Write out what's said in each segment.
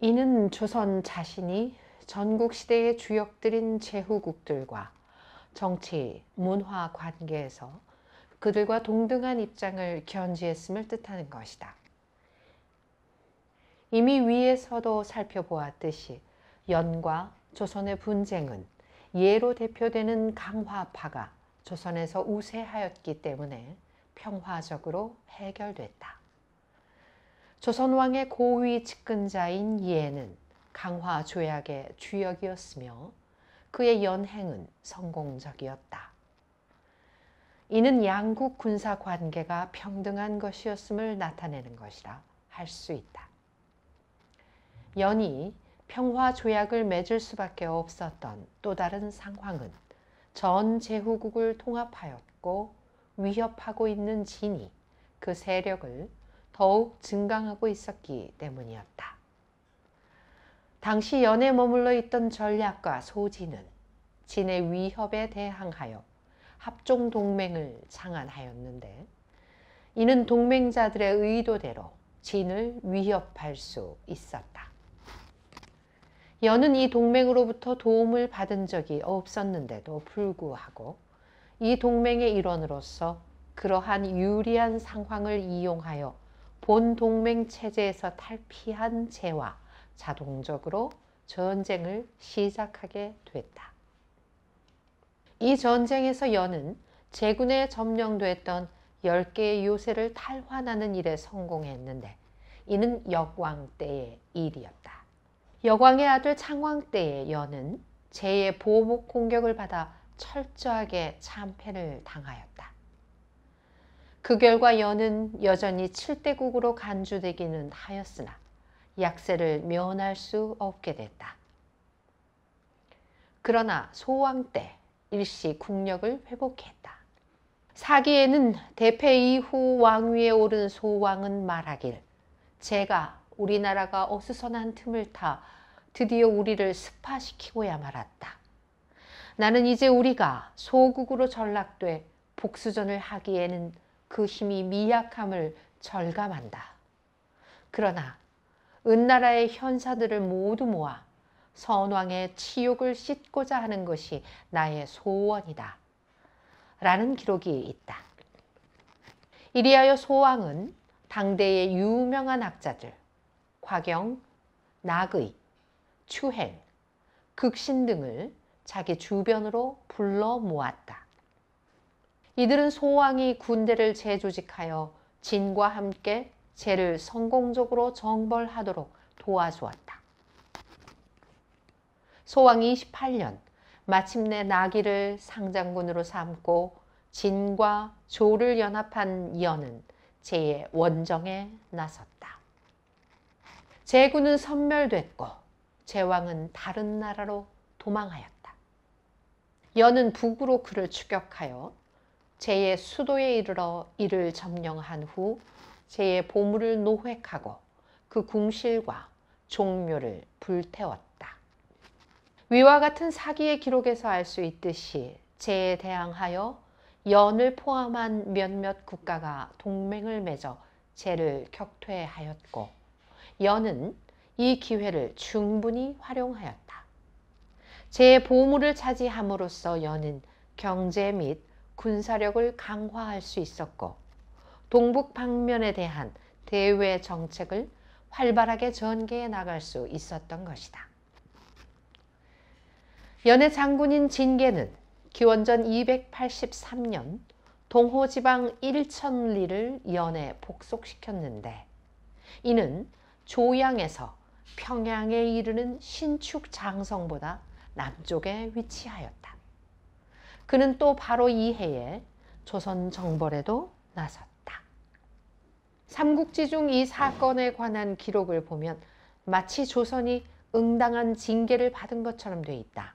이는 조선 자신이 전국시대의 주역들인 제후국들과 정치, 문화 관계에서 그들과 동등한 입장을 견지했음을 뜻하는 것이다. 이미 위에서도 살펴보았듯이 연과 조선의 분쟁은 예로 대표되는 강화파가 조선에서 우세하였기 때문에 평화적으로 해결됐다. 조선왕의 고위 측근자인 예는 강화 조약의 주역이었으며 그의 연행은 성공적이었다. 이는 양국 군사 관계가 평등한 것이었음을 나타내는 것이라 할 수 있다. 연이 평화 조약을 맺을 수밖에 없었던 또 다른 상황은 전 제후국을 통합하였고 위협하고 있는 진이 그 세력을 더욱 증강하고 있었기 때문이었다. 당시 연에 머물러 있던 전략과 소진은 진의 위협에 대항하여 합종동맹을 창안하였는데 이는 동맹자들의 의도대로 진을 위협할 수 있었다. 연은 이 동맹으로부터 도움을 받은 적이 없었는데도 불구하고 이 동맹의 일원으로서 그러한 유리한 상황을 이용하여 본 동맹 체제에서 탈피한 제와 자동적으로 전쟁을 시작하게 됐다. 이 전쟁에서 연은 제군에 점령됐던 10개의 요새를 탈환하는 일에 성공했는데 이는 역왕 때의 일이었다. 역왕의 아들 창왕 때의 연은 제의 보복 공격을 받아 철저하게 참패를 당하였다. 그 결과 연은 여전히 7대국으로 간주되기는 하였으나 약세를 면할 수 없게 됐다. 그러나 소왕 때 일시 국력을 회복했다. 사기에는 대패 이후 왕위에 오른 소왕은 말하길 제가 우리나라가 어수선한 틈을 타 드디어 우리를 습하시키고야 말았다. 나는 이제 우리가 소국으로 전락돼 복수전을 하기에는 그 힘이 미약함을 절감한다. 그러나 은나라의 현사들을 모두 모아 선왕의 치욕을 씻고자 하는 것이 나의 소원이다. 라는 기록이 있다. 이리하여 소왕은 당대의 유명한 학자들 곽영, 낙의, 추행, 극신 등을 자기 주변으로 불러 모았다. 이들은 소왕이 군대를 재조직하여 진과 함께 제를 성공적으로 정벌하도록 도와주었다. 소왕이 28년 마침내 나기를 상장군으로 삼고 진과 조를 연합한 연은 제의 원정에 나섰다. 제군은 섬멸됐고 제왕은 다른 나라로 도망하였다. 연은 북으로 그를 추격하여 제의 수도에 이르러 이를 점령한 후 제의 보물을 노획하고 그 궁실과 종묘를 불태웠다. 위와 같은 사기의 기록에서 알 수 있듯이 제에 대항하여 연을 포함한 몇몇 국가가 동맹을 맺어 제를 격퇴하였고 연은 이 기회를 충분히 활용하였다. 제의 보물을 차지함으로써 연은 경제 및 군사력을 강화할 수 있었고 동북 방면에 대한 대외 정책을 활발하게 전개해 나갈 수 있었던 것이다. 연의 장군인 진계는 기원전 283년 동호지방 1000리를 연에 복속시켰는데 이는 조양에서 평양에 이르는 신축 장성보다 남쪽에 위치하였다. 그는 또 바로 이 해에 조선 정벌에도 나섰다. 삼국지 중 이 사건에 관한 기록을 보면 마치 조선이 응당한 징계를 받은 것처럼 돼 있다.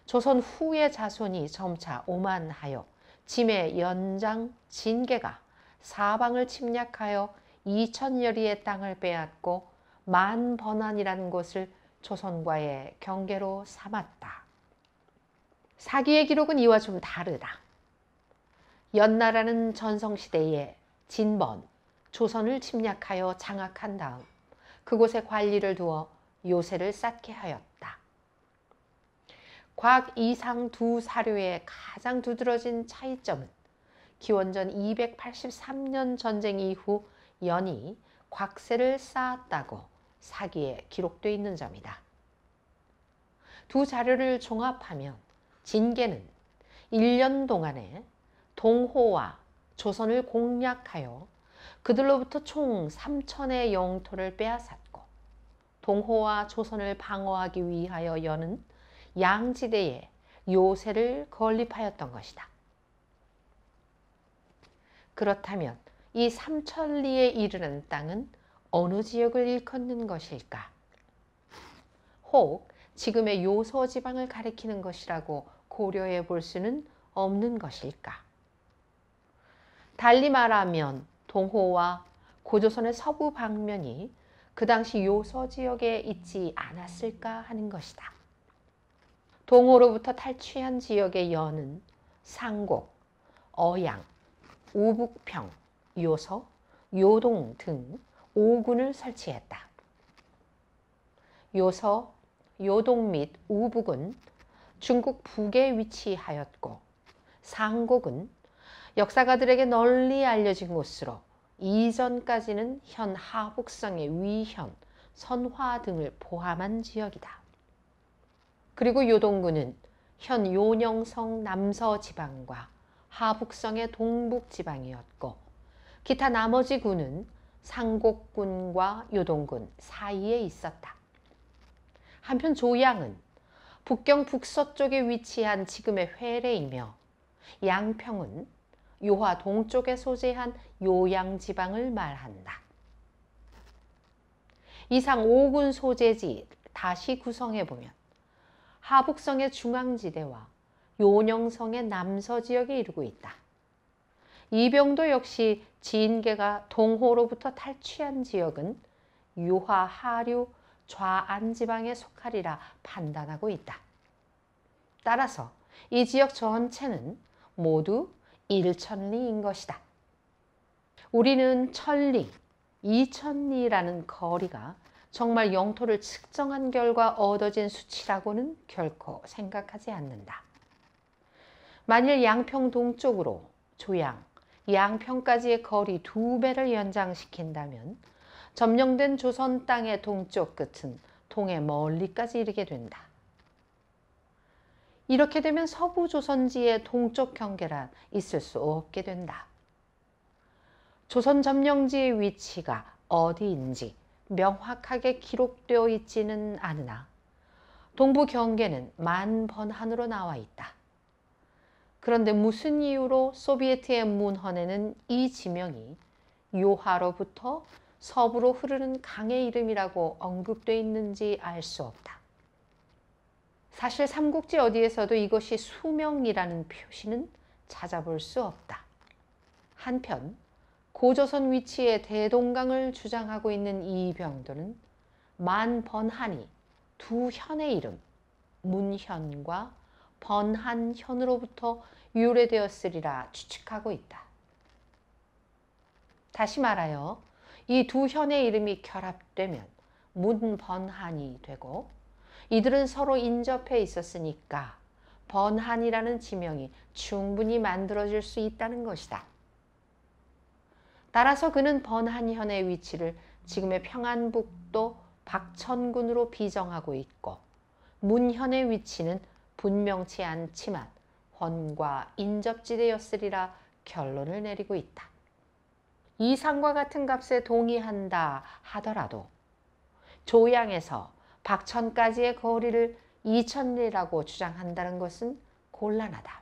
조선 후의 자손이 점차 오만하여 짐의 연장 진계가 사방을 침략하여 2000여리의 땅을 빼앗고 만번환이라는 곳을 조선과의 경계로 삼았다. 사기의 기록은 이와 좀 다르다. 연나라는 전성시대에 진번, 조선을 침략하여 장악한 다음 그곳에 관리를 두어 요새를 쌓게 하였다. 곽 이상 두 사료의 가장 두드러진 차이점은 기원전 283년 전쟁 이후 연이 곽새를 쌓았다고 사기에 기록되어 있는 점이다. 두 자료를 종합하면 진계는 1년 동안에 동호와 조선을 공략하여 그들로부터 총 3천의 영토를 빼앗았고, 동호와 조선을 방어하기 위하여 연은 양지대에 요새를 건립하였던 것이다. 그렇다면 이 삼천리에 이르는 땅은 어느 지역을 일컫는 것일까? 혹 지금의 요서 지방을 가리키는 것이라고 고려해 볼 수는 없는 것일까? 달리 말하면 동호와 고조선의 서부 방면이 그 당시 요서 지역에 있지 않았을까 하는 것이다. 동호로부터 탈취한 지역의 연은 상곡, 어양, 우북평, 요서, 요동 등 5군을 설치했다. 요서, 요동 및 우북은 중국 북에 위치하였고, 상곡은 역사가들에게 널리 알려진 곳으로 이전까지는 현 하북성의 위현, 선화 등을 포함한 지역이다. 그리고 요동군은 현 요녕성 남서 지방과 하북성의 동북 지방이었고, 기타 나머지 군은 상곡군과 요동군 사이에 있었다. 한편 조양은 북경 북서쪽에 위치한 지금의 회례이며, 양평은 요하 동쪽에 소재한 요양 지방을 말한다. 이상 5군 소재지 다시 구성해 보면 하북성의 중앙지대와 요녕성의 남서 지역에 이르고 있다. 이병도 역시 진계가 동호로부터 탈취한 지역은 유하 하류 좌안 지방에 속하리라 판단하고 있다. 따라서 이 지역 전체는 모두 1천리인 것이다. 우리는 천리, 2천리라는 거리가 정말 영토를 측정한 결과 얻어진 수치라고는 결코 생각하지 않는다. 만일 양평 동쪽으로 조양, 양평까지의 거리 2배를 연장시킨다면 점령된 조선 땅의 동쪽 끝은 동해 멀리까지 이르게 된다. 이렇게 되면 서부 조선지의 동쪽 경계란 있을 수 없게 된다. 조선 점령지의 위치가 어디인지 명확하게 기록되어 있지는 않으나 동부 경계는 만번한으로 나와 있다. 그런데 무슨 이유로 소비에트의 문헌에는 이 지명이 요하로부터 서부로 흐르는 강의 이름이라고 언급되어 있는지 알 수 없다. 사실 삼국지 어디에서도 이것이 수명이라는 표시는 찾아볼 수 없다. 한편 고조선 위치에 대동강을 주장하고 있는 이병도는 만번한이 두 현의 이름 문현과 번한현으로부터 유래되었으리라 추측하고 있다. 다시 말하여 이 두 현의 이름이 결합되면 문번한이 되고, 이들은 서로 인접해 있었으니까 번한이라는 지명이 충분히 만들어질 수 있다는 것이다. 따라서 그는 번한현의 위치를 지금의 평안북도 박천군으로 비정하고 있고, 문현의 위치는 분명치 않지만 헌과 인접지대였으리라 결론을 내리고 있다. 이상과 같은 값에 동의한다 하더라도 조양에서 박천까지의 거리를 2천리라고 주장한다는 것은 곤란하다.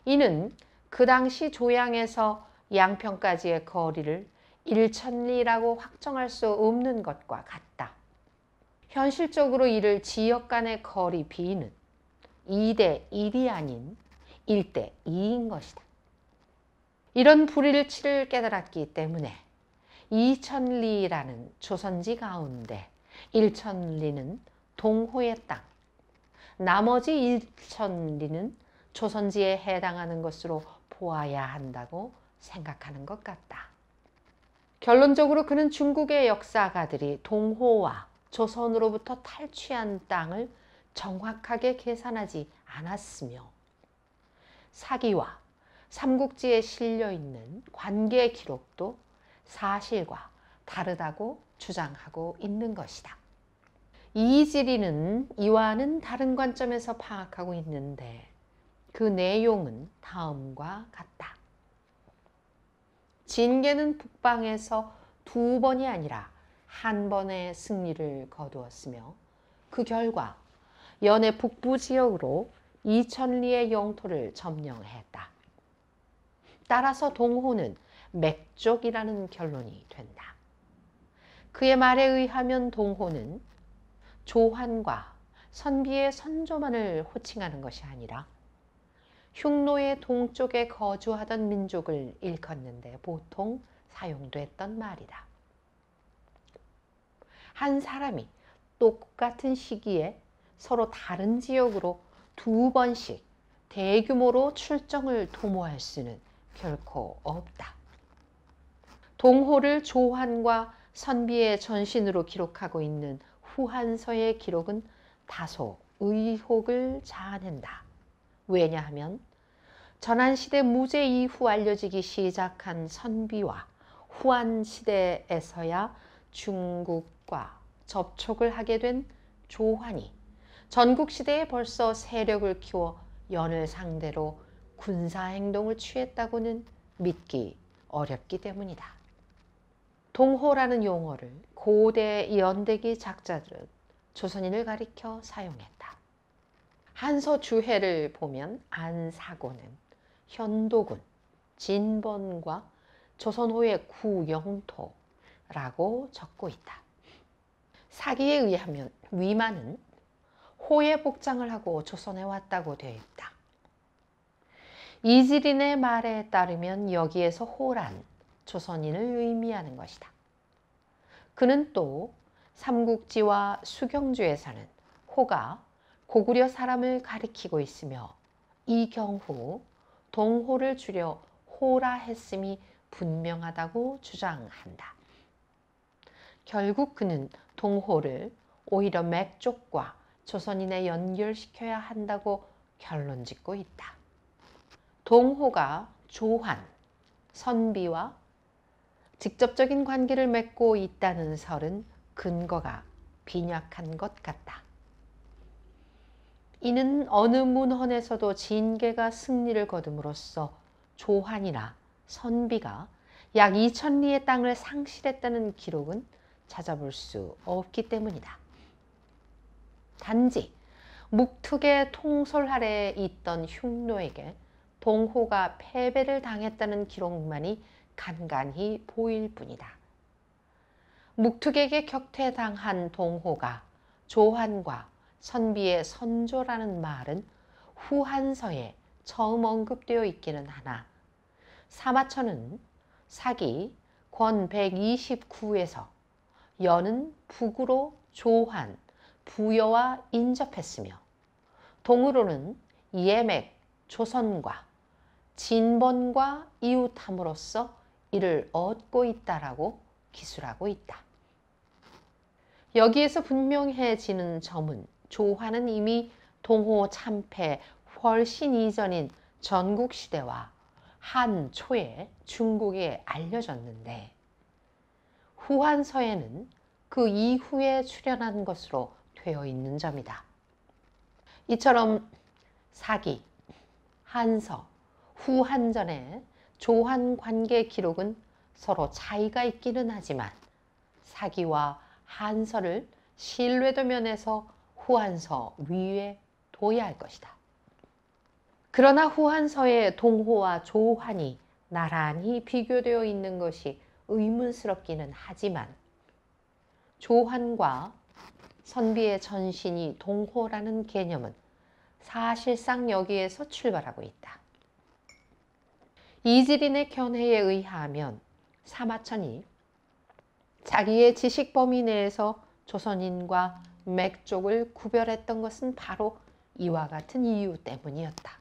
이는 그 당시 조양에서 양평까지의 거리를 1천리라고 확정할 수 없는 것과 같다. 현실적으로 이를 지역 간의 거리 비는 2대 1이 아닌 1대 2인 것이다. 이런 불일치를 깨달았기 때문에 2천리라는 조선지 가운데 1천리는 동호의 땅, 나머지 1천리는 조선지에 해당하는 것으로 보아야 한다고 생각하는 것 같다. 결론적으로 그는 중국의 역사가들이 동호와 조선으로부터 탈취한 땅을 정확하게 계산하지 않았으며 사기와 삼국지에 실려있는 관계 기록도 사실과 다르다고 주장하고 있는 것이다. 이지리는 이와는 다른 관점에서 파악하고 있는데 그 내용은 다음과 같다. 진계는 북방에서 2번이 아니라 1번의 승리를 거두었으며 그 결과 연해 북부 지역으로 2000리의 영토를 점령했다. 따라서 동호는 맥족이라는 결론이 된다. 그의 말에 의하면 동호는 조환과 선비의 선조만을 호칭하는 것이 아니라 흉노의 동쪽에 거주하던 민족을 일컫는데 보통 사용됐던 말이다. 한 사람이 똑같은 시기에 서로 다른 지역으로 2번씩 대규모로 출정을 도모할 수는 결코 없다. 동호를 조환과 선비의 전신으로 기록하고 있는 후한서의 기록은 다소 의혹을 자아낸다. 왜냐하면 전한시대 무제 이후 알려지기 시작한 선비와 후한시대에서야 중국과 접촉을 하게 된 조환이 전국시대에 벌써 세력을 키워 연을 상대로 군사행동을 취했다고는 믿기 어렵기 때문이다. 동호라는 용어를 고대 연대기 작자들은 조선인을 가리켜 사용했다. 한서 주해를 보면 안사고는 현도군, 진번과 조선호의 구영토라고 적고 있다. 사기에 의하면 위만은 호의 복장을 하고 조선에 왔다고 되어 있다. 이지린의 말에 따르면 여기에서 호란 조선인을 의미하는 것이다. 그는 또 삼국지와 수경주에서는 호가 고구려 사람을 가리키고 있으며 이 경후 동호를 줄여 호라 했음이 분명하다고 주장한다. 결국 그는 동호를 오히려 맥족과 조선인에 연결시켜야 한다고 결론짓고 있다. 동호가 조환, 선비와 직접적인 관계를 맺고 있다는 설은 근거가 빈약한 것 같다. 이는 어느 문헌에서도 진계가 승리를 거둠으로써 조환이나 선비가 약 2000리의 땅을 상실했다는 기록은 찾아볼 수 없기 때문이다. 단지 묵특의 통솔 아래에 있던 흉노에게 동호가 패배를 당했다는 기록만이 간간히 보일 뿐이다. 묵특에게 격퇴당한 동호가 조환과 선비의 선조라는 말은 후한서에 처음 언급되어 있기는 하나 사마천은 사기 권 129에서 연은 북으로 조환, 부여와 인접했으며 동으로는 예맥, 조선과 진번과 이웃함으로써 이를 얻고 있다라고 기술하고 있다. 여기에서 분명해지는 점은 조환은 이미 동호 참패 훨씬 이전인 전국시대와 한초에 중국에 알려졌는데 후한서에는 그 이후에 출현한 것으로 되어 있는 점이다. 이처럼 사기, 한서, 후한전의 조환 관계 기록은 서로 차이가 있기는 하지만 사기와 한서를 신뢰도 면에서 후한서 위에 둬야 할 것이다. 그러나 후한서의 동호와 조환이 나란히 비교되어 있는 것이 의문스럽기는 하지만 조환과 선비의 전신이 동호라는 개념은 사실상 여기에서 출발하고 있다. 이지린의 견해에 의하면 사마천이 자기의 지식 범위 내에서 조선인과 맥족을 구별했던 것은 바로 이와 같은 이유 때문이었다.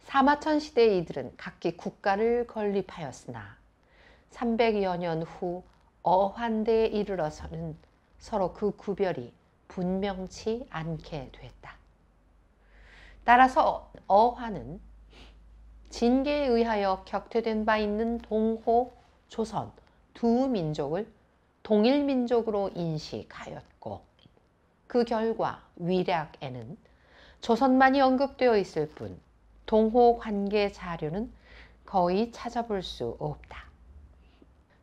사마천 시대의 이들은 각기 국가를 건립하였으나 300여 년 후 어환대에 이르러서는 서로 그 구별이 분명치 않게 됐다. 따라서 어환은 진계에 의하여 격퇴된 바 있는 동호, 조선 두 민족을 동일 민족으로 인식하였고, 그 결과 위략에는 조선만이 언급되어 있을 뿐 동호 관계 자료는 거의 찾아볼 수 없다.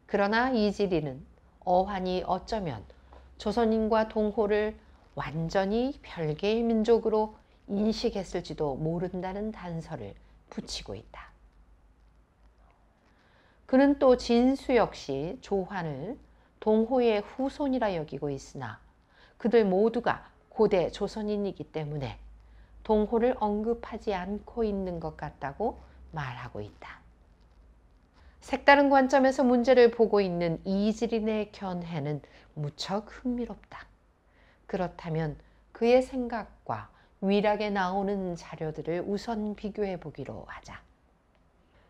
그러나 이지리는 어환이 어쩌면 조선인과 동호를 완전히 별개의 민족으로 인식했을지도 모른다는 단서를 붙이고 있다. 그는 또 진수 역시 조환을 동호의 후손이라 여기고 있으나 그들 모두가 고대 조선인이기 때문에 동호를 언급하지 않고 있는 것 같다고 말하고 있다. 색다른 관점에서 문제를 보고 있는 이지린의 견해는 무척 흥미롭다. 그렇다면 그의 생각과 위락에 나오는 자료들을 우선 비교해 보기로 하자.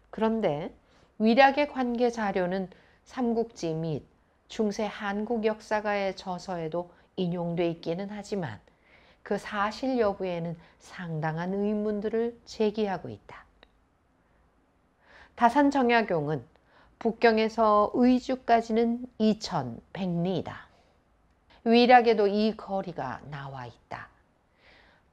그런데 위락의 관계 자료는 삼국지 및 중세 한국 역사가의 저서에도 인용돼 있기는 하지만 그 사실 여부에는 상당한 의문들을 제기하고 있다. 다산정약용은 북경에서 의주까지는 2100리이다. 위락에도 이 거리가 나와 있다.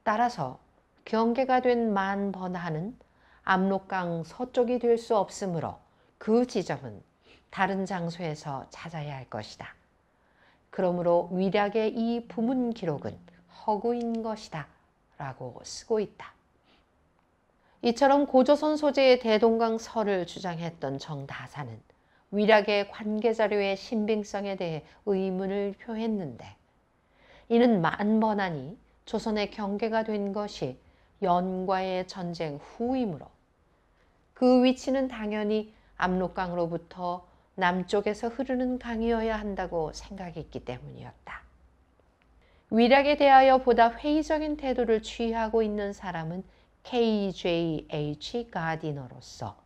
따라서 경계가 된 만번하는 압록강 서쪽이 될 수 없으므로 그 지점은 다른 장소에서 찾아야 할 것이다. 그러므로 위락의 이 부문 기록은 허구인 것이다 라고 쓰고 있다. 이처럼 고조선 소재의 대동강서를 주장했던 정다사는 위락의 관계자료의 신빙성에 대해 의문을 표했는데, 이는 만번하니 조선의 경계가 된 것이 연과의 전쟁 후이므로 그 위치는 당연히 압록강으로부터 남쪽에서 흐르는 강이어야 한다고 생각했기 때문이었다. 위락에 대하여 보다 회의적인 태도를 취하고 있는 사람은 KJH 가디너로서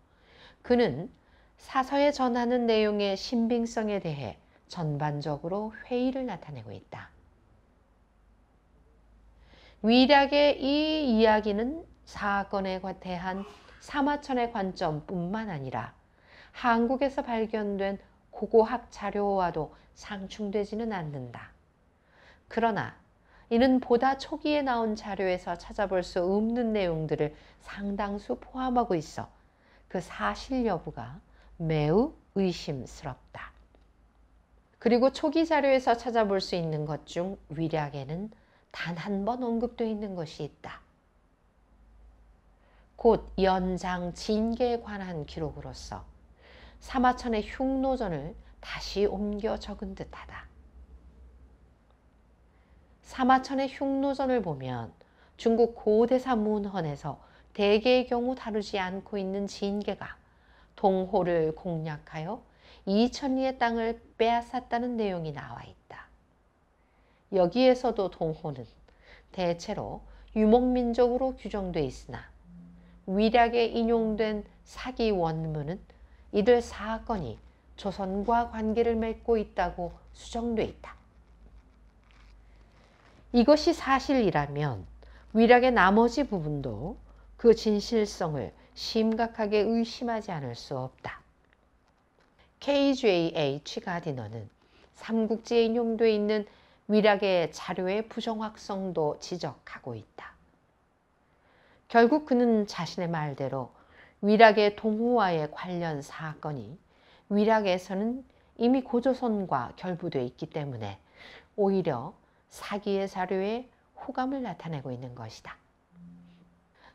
그는 사서에 전하는 내용의 신빙성에 대해 전반적으로 회의를 나타내고 있다. 위락의 이 이야기는 사건에 대한 사마천의 관점뿐만 아니라 한국에서 발견된 고고학 자료와도 상충되지는 않는다. 그러나 이는 보다 초기에 나온 자료에서 찾아볼 수 없는 내용들을 상당수 포함하고 있어 그 사실 여부가 매우 의심스럽다. 그리고 초기 자료에서 찾아볼 수 있는 것 중 위락에는 단 한 번 언급되어 있는 것이 있다. 곧 연장 진계에 관한 기록으로서 사마천의 흉노전을 다시 옮겨 적은 듯하다. 사마천의 흉노전을 보면 중국 고대사 문헌에서 대개의 경우 다루지 않고 있는 진계가 동호를 공략하여 2000리의 땅을 빼앗았다는 내용이 나와 있다. 여기에서도 동호는 대체로 유목민족으로 규정돼 있으나 위락에 인용된 사기 원문은 이들 사건이 조선과 관계를 맺고 있다고 수정돼 있다. 이것이 사실이라면 위락의 나머지 부분도 그 진실성을 심각하게 의심하지 않을 수 없다. KJH 가디너는 삼국지에 인용되어 있는 위락의 자료의 부정확성도 지적하고 있다. 결국 그는 자신의 말대로 위락의 동호와의 관련 사건이 위락에서는 이미 고조선과 결부되어 있기 때문에 오히려 사기의 자료에 호감을 나타내고 있는 것이다.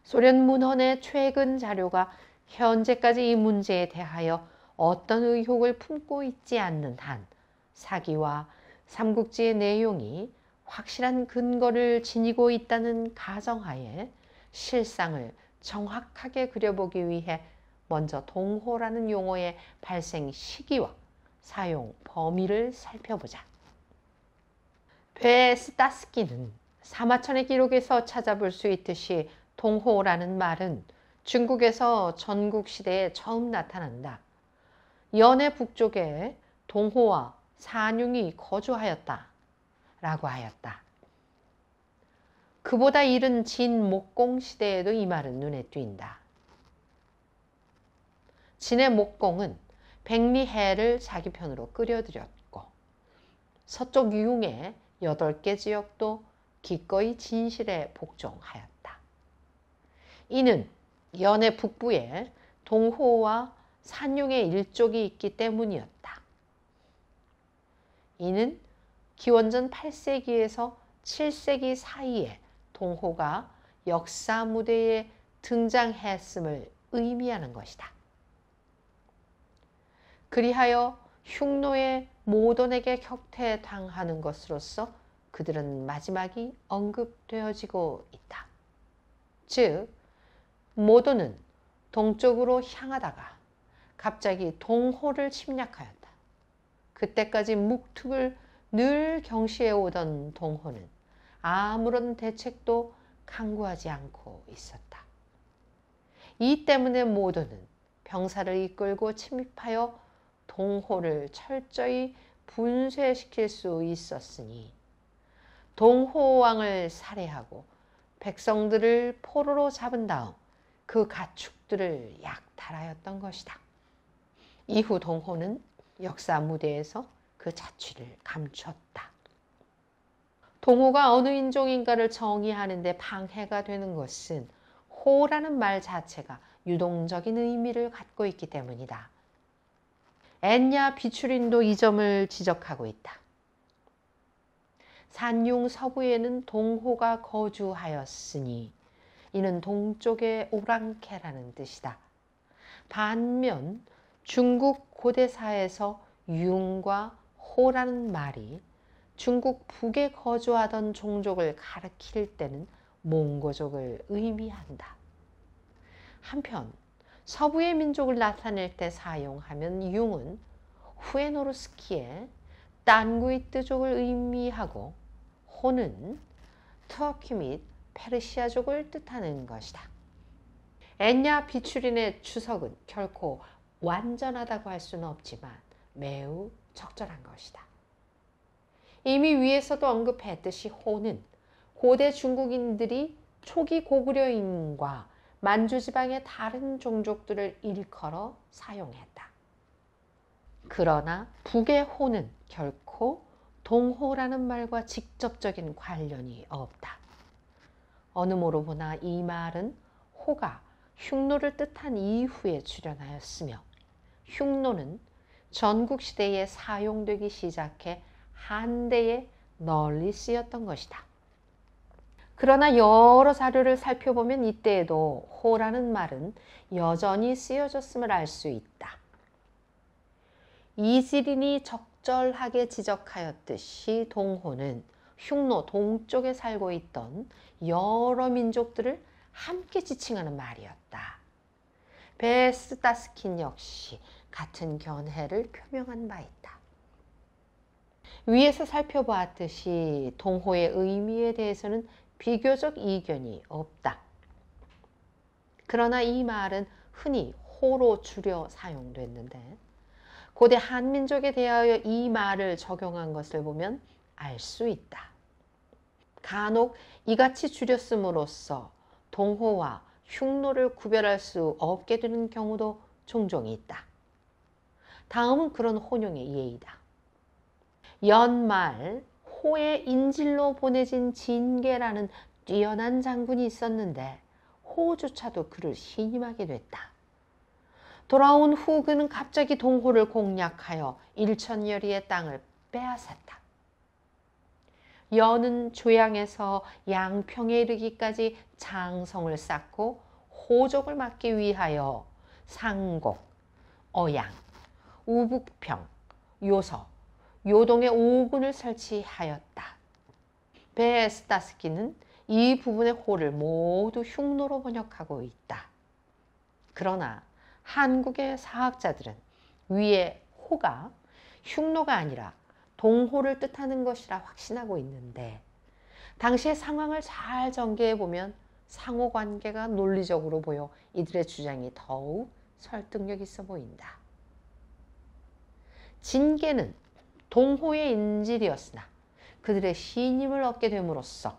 소련 문헌의 최근 자료가 현재까지 이 문제에 대하여 어떤 의혹을 품고 있지 않는 한 사기와 삼국지의 내용이 확실한 근거를 지니고 있다는 가정하에 실상을 정확하게 그려보기 위해 먼저 동호라는 용어의 발생 시기와 사용 범위를 살펴보자. 베스타스키는 사마천의 기록에서 찾아볼 수 있듯이 동호라는 말은 중국에서 전국시대에 처음 나타난다. 연해 북쪽에 동호와 산융이 거주하였다 라고 하였다. 그보다 이른 진목공 시대에도 이 말은 눈에 띈다. 진의 목공은 백리해를 자기 편으로 끌어들였고 서쪽 융의 8개 지역도 기꺼이 진실에 복종하였다. 이는 연해 북부에 동호와 산융의 일족이 있기 때문이었다. 이는 기원전 8세기에서 7세기 사이에 동호가 역사 무대에 등장했음을 의미하는 것이다. 그리하여 흉노의 모돈에게 격퇴당하는 것으로서 그들은 마지막이 언급되어지고 있다. 즉, 모돈은 동쪽으로 향하다가 갑자기 동호를 침략하였다. 그때까지 묵툭을 늘 경시해 오던 동호는 아무런 대책도 강구하지 않고 있었다. 이 때문에 모돈은 병사를 이끌고 침입하여 동호를 철저히 분쇄시킬 수 있었으니 동호왕을 살해하고 백성들을 포로로 잡은 다음 그 가축들을 약탈하였던 것이다. 이후 동호는 역사 무대에서 그 자취를 감췄다. 동호가 어느 인종인가를 정의하는 데 방해가 되는 것은 호라는 말 자체가 유동적인 의미를 갖고 있기 때문이다. 엔야 비추린도 이 점을 지적하고 있다. 산융 서부에는 동호가 거주하였으니 이는 동쪽의 오랑캐라는 뜻이다. 반면 중국 고대사에서 융과 호라는 말이 중국 북에 거주하던 종족을 가리킬 때는 몽고족을 의미한다. 한편 서부의 민족을 나타낼 때 사용하면 융은 후에노르스키의 딴구이뜨족을 의미하고 호는 터키 및 페르시아족을 뜻하는 것이다. 엔야 비추린의 추석은 결코 완전하다고 할 수는 없지만 매우 적절한 것이다. 이미 위에서도 언급했듯이 호는 고대 중국인들이 초기 고구려인과 만주지방의 다른 종족들을 일컬어 사용했다. 그러나 북의 호는 결코 동호라는 말과 직접적인 관련이 없다. 어느 모로 보나 이 말은 호가 흉노를 뜻한 이후에 출현하였으며 흉노는 전국시대에 사용되기 시작해 한대에 널리 쓰였던 것이다. 그러나 여러 자료를 살펴보면 이때에도 호라는 말은 여전히 쓰여졌음을 알 수 있다. 이지린이 적절하게 지적하였듯이 동호는 흉노 동쪽에 살고 있던 여러 민족들을 함께 지칭하는 말이었다. 베스다스킨 역시 같은 견해를 표명한 바 있다. 위에서 살펴보았듯이 동호의 의미에 대해서는 비교적 이견이 없다. 그러나 이 말은 흔히 호로 줄여 사용됐는데 고대 한민족에 대하여 이 말을 적용한 것을 보면 알 수 있다. 간혹 이같이 줄였음으로써 동호와 흉노를 구별할 수 없게 되는 경우도 종종 있다. 다음은 그런 혼용의 예이다. 연말 호의 인질로 보내진 진계라는 뛰어난 장군이 있었는데 호조차도 그를 신임하게 됐다. 돌아온 후 그는 갑자기 동호를 공략하여 일천여리의 땅을 빼앗았다. 연은 조양에서 양평에 이르기까지 장성을 쌓고 호족을 막기 위하여 상곡, 어양, 우북평, 요서, 요동에 5군을 설치하였다. 베스다스키는 이 부분의 호를 모두 흉노로 번역하고 있다. 그러나 한국의 사학자들은 위에 호가 흉노가 아니라 동호를 뜻하는 것이라 확신하고 있는데 당시의 상황을 잘 전개해 보면 상호관계가 논리적으로 보여 이들의 주장이 더욱 설득력 있어 보인다. 진계는 동호의 인질이었으나 그들의 신임을 얻게 됨으로써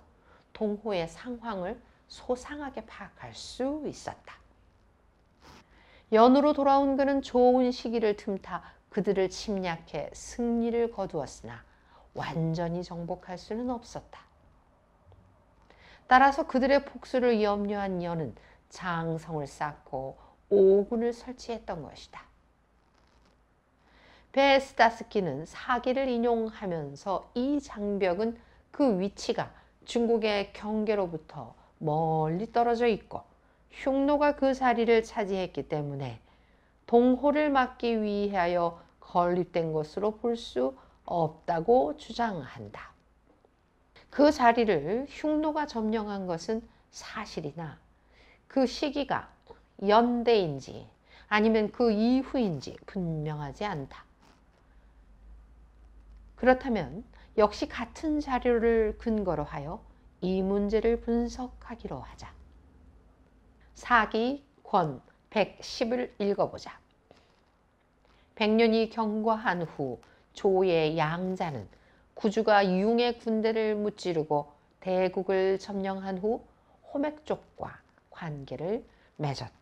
동호의 상황을 소상하게 파악할 수 있었다. 연으로 돌아온 그는 좋은 시기를 틈타 그들을 침략해 승리를 거두었으나 완전히 정복할 수는 없었다. 따라서 그들의 복수를 염려한 연은 장성을 쌓고 오군을 설치했던 것이다. 베스다스키는 사기를 인용하면서 이 장벽은 그 위치가 중국의 경계로부터 멀리 떨어져 있고 흉노가 그 자리를 차지했기 때문에 동호를 막기 위하여 건립된 것으로 볼 수 없다고 주장한다. 그 자리를 흉노가 점령한 것은 사실이나 그 시기가 연대인지 아니면 그 이후인지 분명하지 않다. 그렇다면 역시 같은 자료를 근거로 하여 이 문제를 분석하기로 하자. 사기 권 110을 읽어보자. 백년이 경과한 후 조의 양자는 구주가 융의 군대를 무찌르고 대국을 점령한 후 호맥족과 관계를 맺었다.